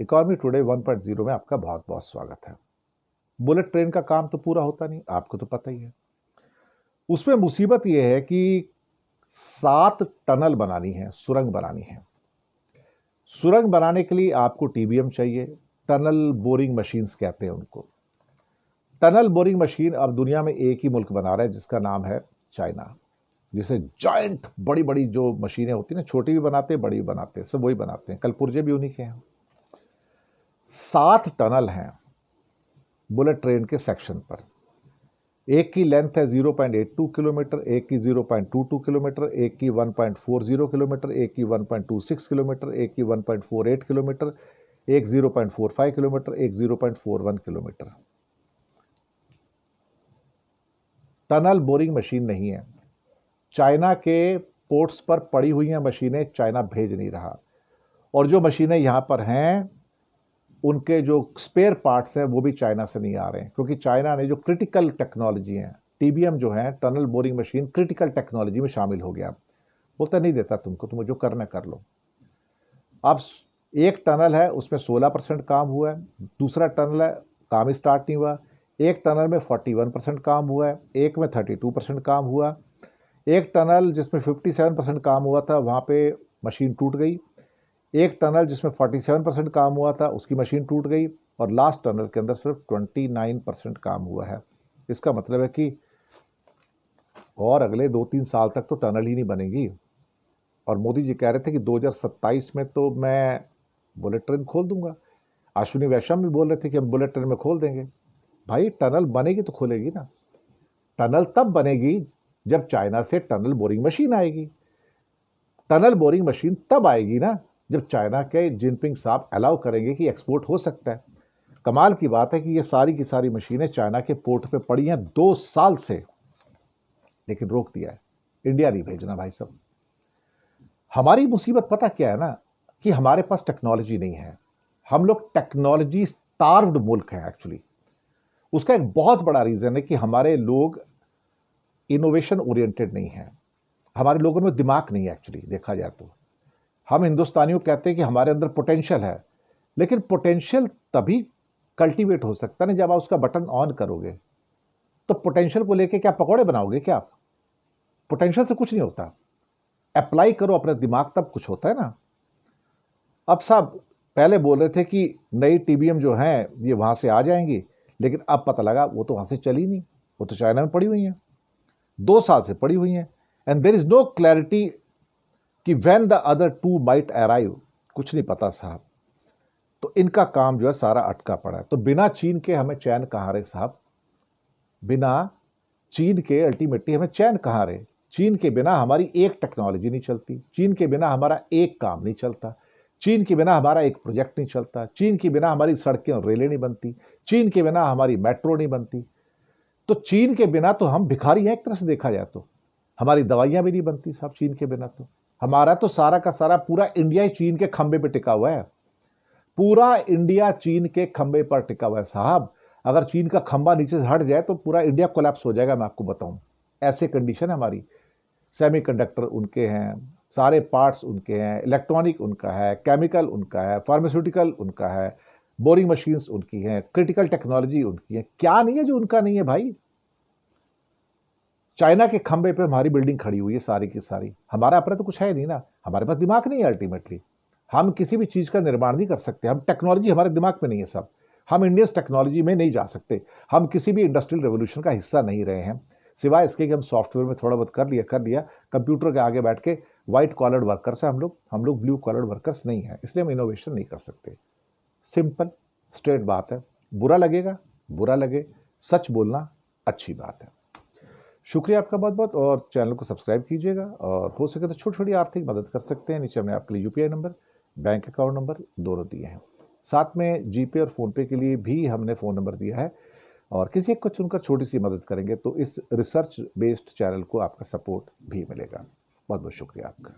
Economy today 1.0 में आपका बहुत बहुत स्वागत है। बुलेट ट्रेन का काम तो पूरा होता नहीं, आपको तो पता ही है। उसमें मुसीबत यह है कि 7 टनल बनानी है, सुरंग बनानी है। सुरंग बनाने के लिए आपको टीबीएम चाहिए, टनल बोरिंग मशीन्स कहते हैं उनको। टनल बोरिंग मशीन अब दुनिया में एक ही मुल्क बना रहा है जिसका नाम है चाइना। जिसे जॉइंट बड़ी बड़ी जो मशीनें होती हैं ना, छोटी भी बनाते हैं बड़ी भी बनाते हैं, सब वही बनाते हैं। कलपुर्जे भी उन्हीं के हैं। 7 टनल हैं बुलेट ट्रेन के सेक्शन पर। एक की लेंथ है 0.82 किलोमीटर, एक की 0.22 किलोमीटर, एक की 1.40 किलोमीटर, एक की 1.26 किलोमीटर, एक की 1.48 किलोमीटर, एक 0.45 किलोमीटर, एक 0.41 किलोमीटर। टनल बोरिंग मशीन नहीं है। चाइना के पोर्ट्स पर पड़ी हुई हैं मशीनें, चाइना भेज नहीं रहा। और जो मशीनें यहां पर हैं उनके जो स्पेयर पार्ट्स हैं वो भी चाइना से नहीं आ रहे हैं, क्योंकि चाइना ने जो क्रिटिकल टेक्नोलॉजी है, टीबीएम जो है tunnel boring machine, critical technology में शामिल हो गया। बोलता नहीं देता तुमको, तुम जो करना कर लो। अब एक टनल है उसमें 16% काम हुआ है, दूसरा टनल है काम स्टार्ट नहीं हुआ। एक टनल में 41% काम हुआ है, एक में 32% काम हुआ। एक टनल जिसमें 57% काम हुआ था वहाँ पे मशीन टूट गई। एक टनल जिसमें 47% काम हुआ था उसकी मशीन टूट गई। और लास्ट टनल के अंदर सिर्फ 29% काम हुआ है। इसका मतलब है कि और अगले 2-3 साल तक तो टनल ही नहीं बनेगी। और मोदी जी कह रहे थे कि 2027 में तो मैं बुलेट ट्रेन खोल दूंगा। अश्विनी वैष्णव भी बोल रहे थे कि हम बुलेट ट्रेन में खोल देंगे। भाई टनल बनेगी तो खोलेगी ना। टनल तब बनेगी जब चाइना से टनल बोरिंग मशीन आएगी। टनल बोरिंग मशीन तब आएगी ना जब चाइना के जिनपिंग साहब अलाउ करेंगे कि एक्सपोर्ट हो सकता है। कमाल की बात है कि ये सारी की सारी मशीनें चाइना के पोर्ट पे पड़ी हैं 2 साल से, लेकिन रोक दिया है। इंडिया नहीं भेजना भाई साहब। हमारी मुसीबत पता क्या है ना, कि हमारे पास टेक्नोलॉजी नहीं है। हम लोग टेक्नोलॉजी स्टार्व्ड मुल्क है एक्चुअली। उसका एक बहुत बड़ा रीजन है कि हमारे लोग इनोवेशन ओरिएंटेड नहीं है। हमारे लोगों में दिमाग नहीं है एक्चुअली, देखा जाए तो। हम हिंदुस्तानियों कहते हैं कि हमारे अंदर पोटेंशियल है, लेकिन पोटेंशियल तभी कल्टीवेट हो सकता है ना जब आप उसका बटन ऑन करोगे। तो पोटेंशियल को लेके क्या पकौड़े बनाओगे क्या आप? पोटेंशियल से कुछ नहीं होता। अप्लाई करो अपने दिमाग, तब कुछ होता है ना। अब साहब पहले बोल रहे थे कि नई टीबीएम जो है ये वहां से आ जाएंगी, लेकिन अब पता लगा वो तो वहां से चली नहीं, वो तो चाइना में पड़ी हुई हैं, 2 साल से पड़ी हुई हैं। And there is no clarity कि when the other 2 might arrive, कुछ नहीं पता साहब। तो इनका काम जो है सारा अटका पड़ा है। तो बिना चीन के हमें चैन कहाँ रहे साहब? बिना चीन के अल्टीमेटली हमें चैन कहाँ रहे? चीन के बिना हमारी एक टेक्नोलॉजी नहीं चलती, चीन के बिना हमारा एक काम नहीं चलता, चीन के बिना हमारा एक प्रोजेक्ट नहीं चलता, चीन के बिना हमारी सड़कें और रेलें नहीं बनती, चीन के बिना हमारी मेट्रो नहीं बनती। तो चीन के बिना तो हम भिखारी हैं एक तरह से देखा जाए तो। हमारी दवाइयां भी नहीं बनती साहब चीन के बिना। तो हमारा तो सारा का सारा पूरा इंडिया ही चीन के खंबे पे टिका हुआ है। पूरा इंडिया चीन के खंबे पर टिका हुआ है साहब। अगर चीन का खंबा नीचे से हट जाए तो पूरा इंडिया कोलैप्स हो जाएगा, मैं आपको बताऊं। ऐसे कंडीशन है हमारी। सेमीकंडक्टर उनके हैं, सारे पार्ट्स उनके हैं, इलेक्ट्रॉनिक उनका है, केमिकल उनका है, फार्मास्यूटिकल उनका है, बोरिंग मशीन्स उनकी हैं, क्रिटिकल टेक्नोलॉजी उनकी है। क्या नहीं है जो उनका नहीं है भाई? चाइना के खंबे पे हमारी बिल्डिंग खड़ी हुई है सारी की सारी। हमारा अपना तो कुछ है नहीं ना, हमारे पास दिमाग नहीं है। अल्टीमेटली हम किसी भी चीज़ का निर्माण नहीं कर सकते। हम टेक्नोलॉजी हमारे दिमाग में नहीं है सब। हम इंडियन टेक्नोलॉजी में नहीं जा सकते। हम किसी भी इंडस्ट्रियल रेवोल्यूशन का हिस्सा नहीं रहे हैं, सिवाय इसके कि हम सॉफ्टवेयर में थोड़ा बहुत कर लिया। कंप्यूटर के आगे बैठ के व्हाइट कॉलर वर्कर्स हैं हम लोग ब्लू कॉलर वर्कर्स नहीं हैं, इसलिए हम इनोवेशन नहीं कर सकते। सिंपल स्ट्रेट बात है। बुरा लगेगा, बुरा लगे, सच बोलना अच्छी बात है। शुक्रिया आपका बहुत बहुत। और चैनल को सब्सक्राइब कीजिएगा, और हो सके तो छोटी छोटी आर्थिक मदद कर सकते हैं। नीचे हमने आपके लिए UPI number, bank account number दोनों दिए हैं। साथ में जीपे और फ़ोनपे के लिए भी हमने फ़ोन नंबर दिया है। और किसी एक को चुनकर छोटी सी मदद करेंगे तो इस रिसर्च बेस्ड चैनल को आपका सपोर्ट भी मिलेगा। बहुत बहुत शुक्रिया आपका।